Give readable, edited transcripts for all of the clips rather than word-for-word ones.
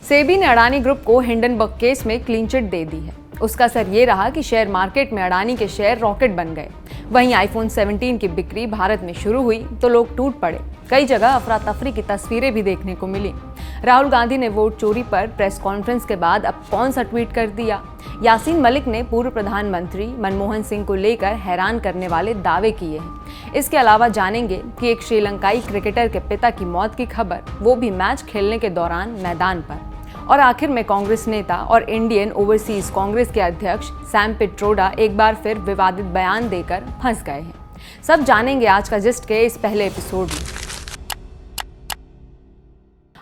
सेबी ने अडानी ग्रुप को Hindenburg case में क्लीन चिट दे दी है। उसका असर ये रहा कि शेयर मार्केट में अडानी के शेयर रॉकेट बन गए। वहीं आईफोन 17 की बिक्री भारत में शुरू हुई तो लोग टूट पड़े। कई जगह अफरा तफरी की तस्वीरें भी देखने को मिली। राहुल गांधी ने वोट चोरी पर प्रेस कॉन्फ्रेंस के बाद अब कौन सा ट्वीट कर दिया। यासीन मलिक ने पूर्व प्रधानमंत्री मनमोहन सिंह को लेकर हैरान करने वाले दावे किए हैं। इसके अलावा जानेंगे कि एक श्रीलंकाई क्रिकेटर के पिता की मौत की खबर, वो भी मैच खेलने के दौरान मैदान पर। और आखिर में कांग्रेस नेता और इंडियन ओवरसीज कांग्रेस के अध्यक्ष सैम पिट्रोडा एक बार फिर विवादित बयान देकर फंस गए हैं। सब जानेंगे आज का जिस्ट के इस पहले एपिसोड में।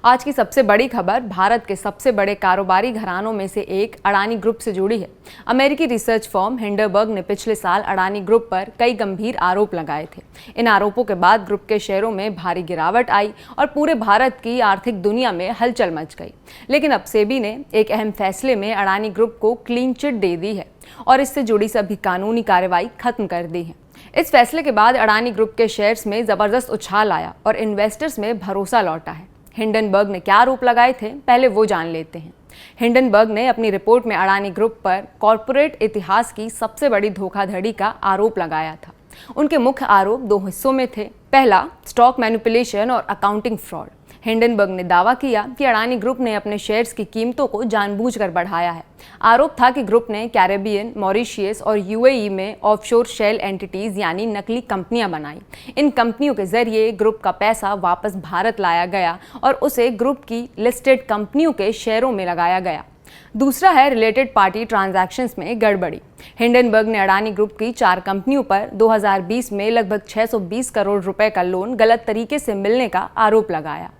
आज की सबसे बड़ी खबर भारत के सबसे बड़े कारोबारी घरानों में से एक अडानी ग्रुप से जुड़ी है। अमेरिकी रिसर्च फर्म हिंडनबर्ग ने पिछले साल अडानी ग्रुप पर कई गंभीर आरोप लगाए थे। इन आरोपों के बाद ग्रुप के शेयरों में भारी गिरावट आई और पूरे भारत की आर्थिक दुनिया में हलचल मच गई। लेकिन अब सेबी ने एक अहम फैसले में अडानी ग्रुप को क्लीन चिट दे दी है और इससे जुड़ी सभी कानूनी कार्रवाई खत्म कर दी है। इस फैसले के बाद अडानी ग्रुप के शेयर्स में जबरदस्त उछाल आया और इन्वेस्टर्स में भरोसा लौटा है। हिंडनबर्ग ने क्या आरोप लगाए थे, पहले वो जान लेते हैं। हिंडनबर्ग ने अपनी रिपोर्ट में अडानी ग्रुप पर कॉरपोरेट इतिहास की सबसे बड़ी धोखाधड़ी का आरोप लगाया था। उनके मुख्य आरोप दो हिस्सों में थे। पहला, स्टॉक मैनिपुलेशन और अकाउंटिंग फ्रॉड। हिंडनबर्ग ने दावा किया कि अडानी ग्रुप ने अपने शेयर्स की कीमतों को जानबूझकर बढ़ाया है। आरोप था कि ग्रुप ने कैरेबियन, मॉरिशियस और यूएई में ऑफशोर शेल एंटिटीज यानी नकली कंपनियां बनाई। इन कंपनियों के जरिए ग्रुप का पैसा वापस भारत लाया गया और उसे ग्रुप की लिस्टेड कंपनियों के शेयरों में लगाया गया। दूसरा है रिलेटेड पार्टी ट्रांजैक्शंस में गड़बड़ी। हिंडनबर्ग ने अडानी ग्रुप की 4 कंपनियों पर 2020 में लगभग 620 करोड़ रुपए का लोन गलत तरीके से मिलने का आरोप लगाया।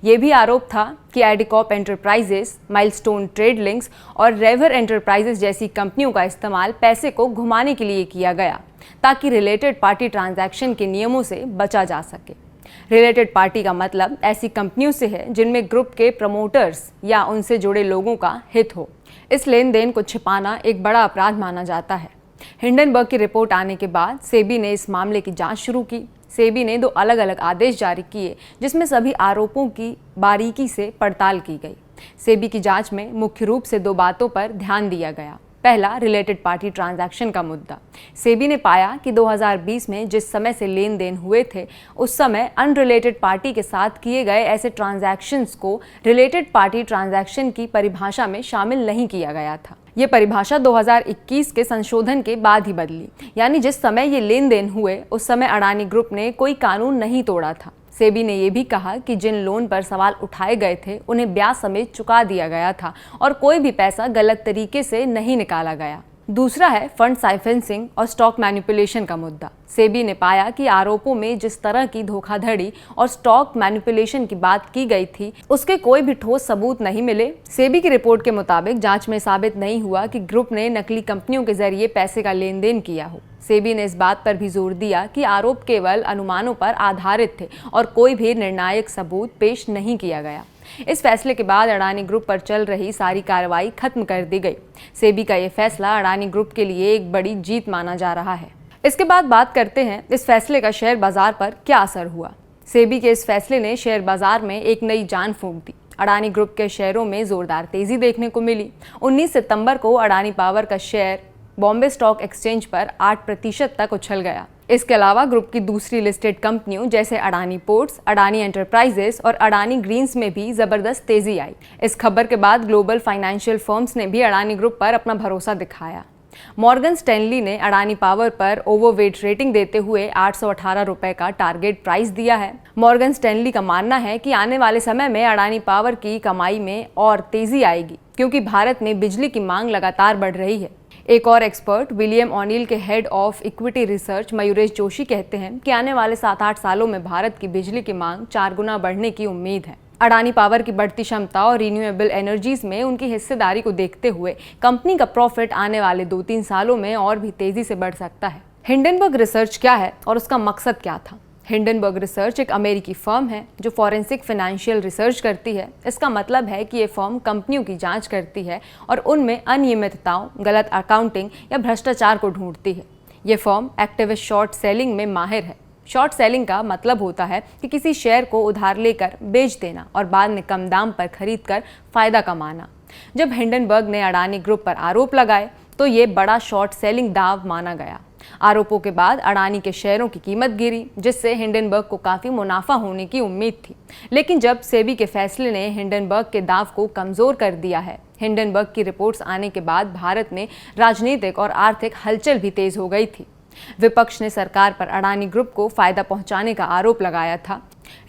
ये भी आरोप था कि एडिकॉप एंटरप्राइजेस, माइलस्टोन ट्रेड लिंक्स और रेवर एंटरप्राइजेस जैसी कंपनियों का इस्तेमाल पैसे को घुमाने के लिए किया गया ताकि रिलेटेड पार्टी ट्रांजैक्शन के नियमों से बचा जा सके। रिलेटेड पार्टी का मतलब ऐसी कंपनियों से है जिनमें ग्रुप के प्रमोटर्स या उनसे जुड़े लोगों का हित हो। इस लेन देन को छिपाना एक बड़ा अपराध माना जाता है। हिंडनबर्ग की रिपोर्ट आने के बाद सेबी ने इस मामले की जांच शुरू की। सेबी ने 2 अलग-अलग आदेश जारी किए जिसमें सभी आरोपों की बारीकी से पड़ताल की गई। सेबी की जांच में मुख्य रूप से 2 बातों पर ध्यान दिया गया। पहला, रिलेटेड पार्टी ट्रांजैक्शन का मुद्दा। सेबी ने पाया कि 2020 में जिस समय से लेन देन हुए थे उस समय अनरिलेटेड पार्टी के साथ किए गए ऐसे ट्रांजैक्शंस को रिलेटेड पार्टी ट्रांजैक्शन की परिभाषा में शामिल नहीं किया गया था। ये परिभाषा 2021 के संशोधन के बाद ही बदली, यानी जिस समय ये लेन देन हुए उस समय अडानी ग्रुप ने कोई कानून नहीं तोड़ा था। सेबी ने यह भी कहा कि जिन लोन पर सवाल उठाए गए थे उन्हें ब्याज समेत चुका दिया गया था और कोई भी पैसा गलत तरीके से नहीं निकाला गया। दूसरा है फंड साइफेंसिंग और स्टॉक मैनिपुलेशन का मुद्दा। सेबी ने पाया कि आरोपों में जिस तरह की धोखाधड़ी और स्टॉक मैनिपुलेशन की बात की गई थी उसके कोई भी ठोस सबूत नहीं मिले। सेबी की रिपोर्ट के मुताबिक जांच में साबित नहीं हुआ कि ग्रुप ने नकली कंपनियों के जरिए पैसे का लेन देन किया हो। सेबी ने इस बात पर भी जोर दिया कि आरोप केवल अनुमानों पर आधारित थे और कोई भी निर्णायक सबूत पेश नहीं किया गया। इस फैसले के बाद अडानी ग्रुप पर चल रही सारी कार्रवाई खत्म कर दी गई। सेबी का यह फैसला अडानी ग्रुप के लिए एक बड़ी जीत माना जा रहा है। इसके बाद बात करते हैं इस फैसले का शेयर बाजार पर क्या असर हुआ। सेबी के इस फैसले ने शेयर बाजार में एक नई जान फूंक दी। अडानी ग्रुप के शेयरों में जोरदार तेजी देखने को मिली। 19 सितंबर को अडानी पावर का शेयर बॉम्बे स्टॉक एक्सचेंज पर 8% तक उछल गया। इसके अलावा ग्रुप की दूसरी लिस्टेड कंपनियों जैसे अडानी पोर्ट्स, अडानी एंटरप्राइजेस और अडानी ग्रीन्स में भी जबरदस्त तेजी आई। इस खबर के बाद ग्लोबल फाइनेंशियल फर्म्स ने भी अडानी ग्रुप पर अपना भरोसा दिखाया। मॉर्गन स्टैनली ने अडानी पावर पर ओवरवेट रेटिंग देते हुए 818 रुपए का टारगेट प्राइस दिया है। मॉर्गन स्टैनली का मानना है कि आने वाले समय में अडानी पावर की कमाई में और तेजी आएगी क्योंकि भारत में बिजली की मांग लगातार बढ़ रही है। एक और एक्सपर्ट विलियम ओनील के head of equity research Mayuresh Joshi कहते हैं कि आने वाले 7-8 सालों में भारत की बिजली की मांग 4 गुना बढ़ने की उम्मीद है। अडानी पावर की बढ़ती क्षमता और रिन्यूएबल एनर्जीज में उनकी हिस्सेदारी को देखते हुए कंपनी का प्रॉफिट आने वाले 2-3 सालों में और भी तेजी से बढ़ सकता है। हिंडनबर्ग रिसर्च क्या है और उसका मकसद क्या था? हिंडनबर्ग रिसर्च एक अमेरिकी फर्म है जो फॉरेंसिक फाइनेंशियल रिसर्च करती है। इसका मतलब है कि ये फर्म कंपनियों की जांच करती है और उनमें अनियमितताओं, गलत अकाउंटिंग या भ्रष्टाचार को ढूंढती है। ये फर्म एक्टिविस्ट शॉर्ट सेलिंग में माहिर है। शॉर्ट सेलिंग का मतलब होता है कि किसी शेयर को उधार लेकर बेच देना और बाद में कम दाम पर खरीद कर फायदा कमाना। जब हिंडनबर्ग ने अडानी ग्रुप पर आरोप लगाए तो ये बड़ा शॉर्ट सेलिंग दाव माना गया। आरोपों के बाद अडानी के शेयरों की कीमत गिरी, जिससे हिंडनबर्ग को काफी मुनाफा होने की उम्मीद थी। लेकिन जब सेबी के फैसले ने हिंडनबर्ग के दाव को कमजोर कर दिया है। हिंडनबर्ग की रिपोर्ट्स आने के बाद भारत में राजनीतिक और आर्थिक हलचल भी तेज हो गई थी। विपक्ष ने सरकार पर अडानी ग्रुप को फायदा पहुंचाने का आरोप लगाया था।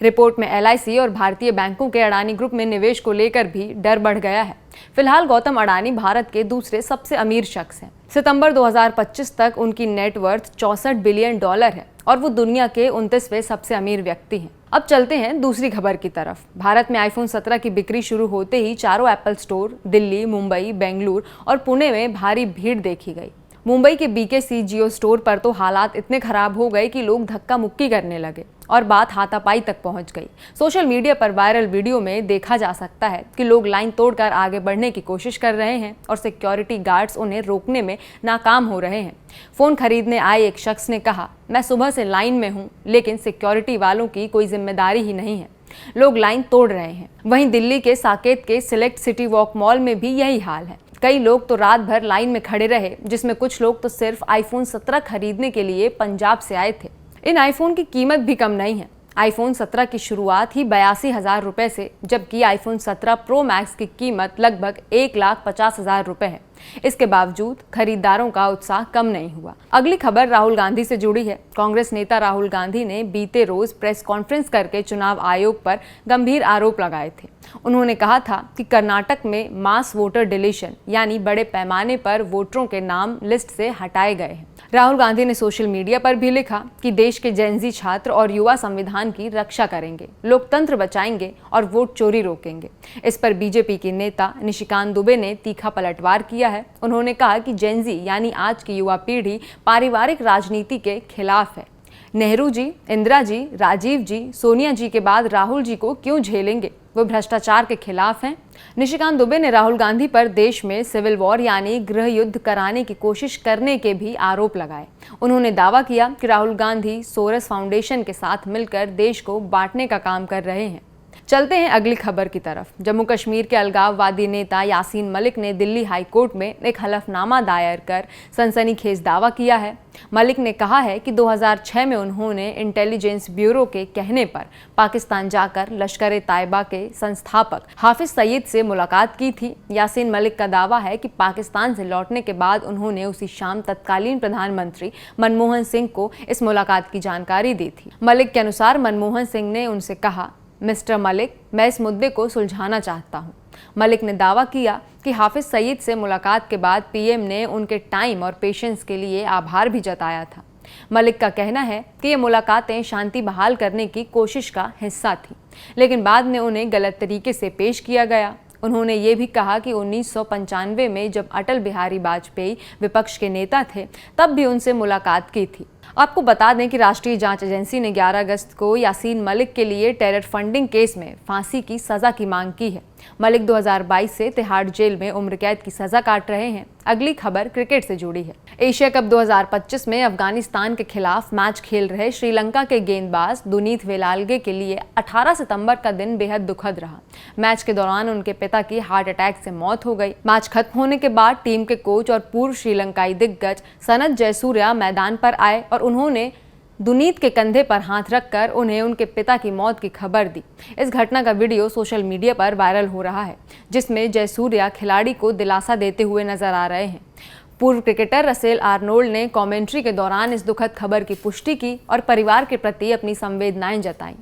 रिपोर्ट में LIC और भारतीय बैंकों के अडानी ग्रुप में निवेश को लेकर भी डर बढ़ गया है। फिलहाल गौतम अडानी भारत के दूसरे सबसे अमीर शख्स हैं। सितंबर 2025 तक उनकी नेटवर्थ $64 बिलियन है और वो दुनिया के 29वें सबसे अमीर व्यक्ति हैं। अब चलते हैं दूसरी खबर की तरफ। भारत में iPhone 17 की बिक्री शुरू होते ही चारों एप्पल स्टोर दिल्ली, मुंबई, बेंगलुरु और पुणे में भारी भीड़ देखी गई। मुंबई के BKC जियो स्टोर पर तो हालात इतने खराब हो गए कि लोग धक्का मुक्की करने लगे और बात हाथापाई तक पहुंच गई। सोशल मीडिया पर वायरल वीडियो में देखा जा सकता है कि लोग लाइन तोड़कर आगे बढ़ने की कोशिश कर रहे हैं और सिक्योरिटी गार्ड्स उन्हें रोकने में नाकाम हो रहे हैं। फोन खरीदने आए एक शख्स ने कहा, मैं सुबह से लाइन में हूं, लेकिन सिक्योरिटी वालों की कोई जिम्मेदारी ही नहीं है, लोग लाइन तोड़ रहे हैं। वहीं दिल्ली के साकेत के सिलेक्ट सिटी वॉक मॉल में भी यही हाल है। कई लोग तो रात भर लाइन में खड़े रहे, जिसमें कुछ लोग तो सिर्फ iPhone 17 खरीदने के लिए पंजाब से आए थे। इन आईफोन की कीमत भी कम नहीं है। iPhone 17 की शुरुआत ही 82,000 रुपए से, जबकि iPhone 17 Pro Max की कीमत लगभग 1,50,000 रुपए है। इसके बावजूद खरीदारों का उत्साह कम नहीं हुआ। अगली खबर राहुल गांधी से जुड़ी है। कांग्रेस नेता राहुल गांधी ने बीते रोज प्रेस कॉन्फ्रेंस करके चुनाव आयोग पर गंभीर आरोप लगाए थे। उन्होंने कहा था कि कर्नाटक में मास वोटर डिलीशन यानी बड़े पैमाने पर वोटरों के नाम लिस्ट से हटाए गए हैं। राहुल गांधी ने सोशल मीडिया पर भी लिखा कि देश के जेनजी छात्र और युवा संविधान की रक्षा करेंगे, लोकतंत्र बचाएंगे और वोट चोरी रोकेंगे। इस पर बीजेपी के नेता निशिकांत दुबे ने तीखा पलटवार किया है। उन्होंने कहा कि जेनजी यानी आज की युवा पीढ़ी पारिवारिक राजनीति के खिलाफ है। नेहरू जी, इंदिरा जी, राजीव जी, सोनिया जी के बाद राहुल जी को क्यों झेलेंगे? वो भ्रष्टाचार के खिलाफ हैं। निशिकांत दुबे ने राहुल गांधी पर देश में सिविल वॉर यानी गृह युद्ध कराने की कोशिश करने के भी आरोप लगाए। उन्होंने दावा किया कि राहुल गांधी सोरस फाउंडेशन के साथ मिलकर देश को बांटने का काम कर रहे हैं। चलते हैं अगली खबर की तरफ। जम्मू कश्मीर के अलगाववादी नेता यासीन मलिक ने दिल्ली हाई कोर्ट में एक हलफनामा दायर कर सनसनीखेज दावा किया है। मलिक ने कहा है कि 2006 में उन्होंने इंटेलिजेंस ब्यूरो के कहने पर पाकिस्तान जाकर लश्कर-ए-तैयबा के संस्थापक हाफिज सईद से मुलाकात की थी। यासीन मलिक का दावा है कि पाकिस्तान से लौटने के बाद उन्होंने उसी शाम तत्कालीन प्रधानमंत्री मनमोहन सिंह को इस मुलाकात की जानकारी दी थी। मलिक के अनुसार मनमोहन सिंह ने उनसे कहा, मिस्टर मलिक, मैं इस मुद्दे को सुलझाना चाहता हूं। मलिक ने दावा किया कि हाफिज सईद से मुलाकात के बाद पीएम ने उनके टाइम और पेशेंस के लिए आभार भी जताया था। मलिक का कहना है कि ये मुलाकातें शांति बहाल करने की कोशिश का हिस्सा थी, लेकिन बाद में उन्हें गलत तरीके से पेश किया गया। उन्होंने ये भी कहा कि 1995 में जब अटल बिहारी वाजपेयी विपक्ष के नेता थे, तब भी उनसे मुलाकात की थी। आपको बता दें कि राष्ट्रीय जांच एजेंसी ने 11 अगस्त को यासीन मलिक के लिए टेरर फंडिंग केस में फांसी की सजा की मांग की है। मलिक 2022 से तिहाड़ जेल में उम्र कैद की सजा काट रहे हैं। अगली खबर क्रिकेट से जुड़ी है। एशिया कप 2025 में अफगानिस्तान के खिलाफ मैच खेल रहे श्रीलंका के गेंदबाज दुनीत वेलाल्गे के लिए 18 सितंबर का दिन बेहद दुखद रहा। मैच के दौरान उनके पिता की हार्ट अटैक से मौत हो गई। मैच खत्म होने के बाद टीम के कोच और पूर्व श्रीलंकाई दिग्गज सनत जयसूर्या मैदान पर आए और उन्होंने दुनीत के कंधे पर हाथ रखकर उन्हें उनके पिता की मौत की खबर दी। इस घटना का वीडियो सोशल मीडिया पर वायरल हो रहा है, जिसमें जयसूर्या खिलाड़ी को दिलासा देते हुए नजर आ रहे हैं। पूर्व क्रिकेटर रसेल आर्नोल्ड ने कमेंट्री के दौरान इस दुखद खबर की पुष्टि की और परिवार के प्रति अपनी संवेदनाएं जताईं।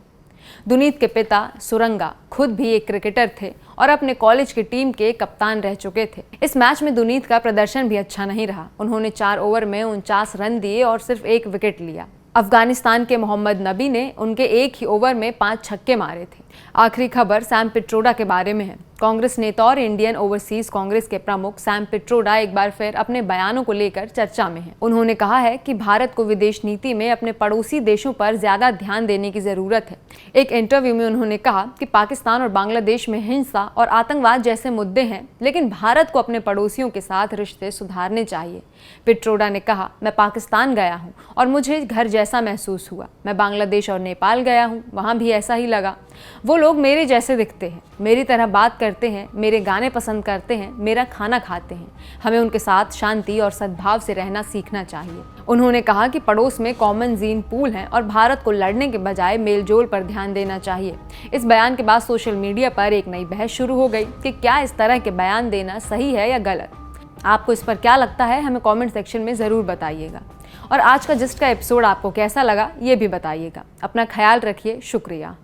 दुनीत के पिता सुरंगा खुद भी एक क्रिकेटर थे और अपने कॉलेज की टीम के कप्तान रह चुके थे। इस मैच में दुनीत का प्रदर्शन भी अच्छा नहीं रहा। उन्होंने 4 ओवर में 49 रन दिए और सिर्फ 1 विकेट लिया। अफगानिस्तान के मोहम्मद नबी ने उनके एक ही ओवर में 5 छक्के मारे थे। आखिरी खबर सैम पिट्रोडा के बारे में है। कांग्रेस नेता और इंडियन ओवरसीज कांग्रेस के प्रमुख सैम पिट्रोडा एक बार फिर अपने बयानों को लेकर चर्चा में हैं। उन्होंने कहा है कि भारत को विदेश नीति में अपने पड़ोसी देशों पर ज्यादा ध्यान देने की जरूरत है। एक इंटरव्यू में उन्होंने कहा कि पाकिस्तान और बांग्लादेश में हिंसा और आतंकवाद जैसे मुद्दे हैं, लेकिन भारत को अपने पड़ोसियों के साथ रिश्ते सुधारने चाहिए। पिट्रोडा ने कहा, मैं पाकिस्तान गया हूँ और मुझे घर जैसा महसूस हुआ। मैं बांग्लादेश और नेपाल गया हूँ, वहाँ भी ऐसा ही लगा। वो लोग मेरे जैसे दिखते हैं, मेरी तरह बात करते हैं, मेरे गाने पसंद करते हैं, मेरा खाना खाते हैं। हमें उनके साथ शांति और सद्भाव से रहना सीखना चाहिए। उन्होंने कहा कि पड़ोस में कॉमन जीन पूल है और भारत को लड़ने के बजाय मेलजोल पर ध्यान देना चाहिए। इस बयान के बाद सोशल मीडिया पर एक नई बहस शुरू हो गई कि क्या इस तरह के बयान देना सही है या गलत। आपको इस पर क्या लगता है, हमें कमेंट सेक्शन में ज़रूर बताइएगा। और आज का जिस्ट का एपिसोड आपको कैसा लगा, ये भी बताइएगा। अपना ख्याल रखिए। शुक्रिया।